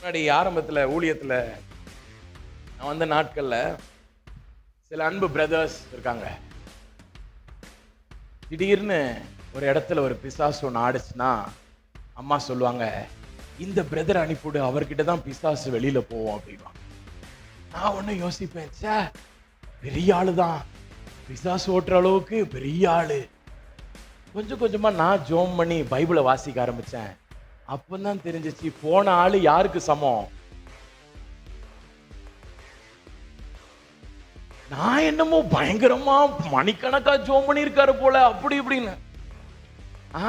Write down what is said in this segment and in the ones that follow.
முன்னாடி ஆரம்பத்தில் ஊழியத்தில் நான் வந்த நாட்களில் சில அன்பு பிரதர்ஸ் இருக்காங்க. திடீர்னு ஒரு இடத்துல ஒரு பிசாசு ஒன்று ஆடுச்சுன்னா அம்மா சொல்லுவாங்க, இந்த பிரதர் அனுப்பிவிடு, அவர்கிட்ட தான் பிசாசு வெளியில போவோம் அப்படின்னா. நான் ஒன்னும் யோசிப்பேன், சே பெரிய ஆளு தான், பிசாசு ஓட்டுற அளவுக்கு பெரிய ஆளு. கொஞ்சம் கொஞ்சமா நான் ஜோம் பண்ணி பைபிளை வாசிக்க ஆரம்பிச்சேன். அப்பதான் தெரிஞ்சிச்சு போன ஆளு யாருக்கு சமம். நான் என்னமோ பயங்கரமா மணிக்கணக்கா ஜோம் பண்ணி இருக்காரு போல அப்படி இப்படின்னு.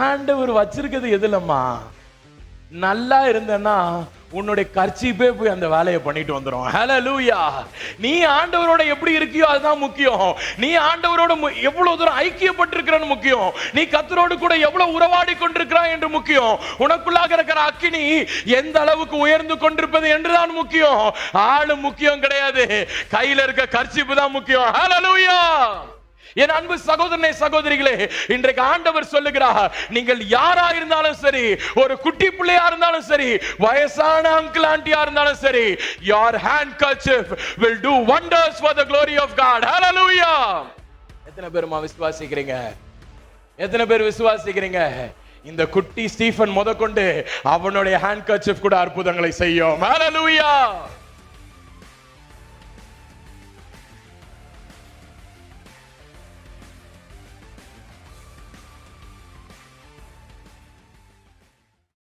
ஆண்டவர் வச்சிருக்கிறது எதுலம்மா, நல்லா இருந்தேன்னா உன்னுடைய கர்ச்சீப்பே போய் அந்த வேலையை பண்ணிட்டு வந்துடும். ஹல்லேலூயா. நீ ஆண்டவரோட எப்படி இருக்கியோ அதுதான் முக்கியம். நீ ஆண்டவரோட எவ்வளவு தூரம் ஐக்கியப்பட்டிருக்கிறன்னு முக்கியம். நீ கர்த்தரோடு கூட எவ்வளவு உறவாடி கொண்டிருக்கிறாய் என்று முக்கியம். உனக்குள்ளாக இருக்கிற அக்கினி எந்த அளவுக்கு உயர்ந்து கொண்டிருப்பது என்றுதான் முக்கியம். ஆளு முக்கியம் கிடையாது, கையில இருக்க கர்ச்சீப்பு தான் முக்கியம். ஹல்லேலூயா. என் அன்பு சகோதரனே சகோதரிகளே, இன்றைக்கு ஆண்டவர் சொல்லுகிறார், நீங்கள் யாரா இருந்தாலும் சரி, ஒரு குட்டி பிள்ளையா இருந்தாலும் சரி, வயசான அங்கிள் ஆண்டியா இருந்தாலும் சரி, your handkerchief will do wonders for the glory of God. Hallelujah. எத்தனை பேருமா விசுவாசிக்கிறீங்க? எத்தனை பேர் விசுவாசிக்கிறீங்க? இந்த குட்டி ஸ்டீஃபன் முதற்கொண்டு அவனுடைய handkerchief கூட அற்புதங்களை செய்யும். Hallelujah.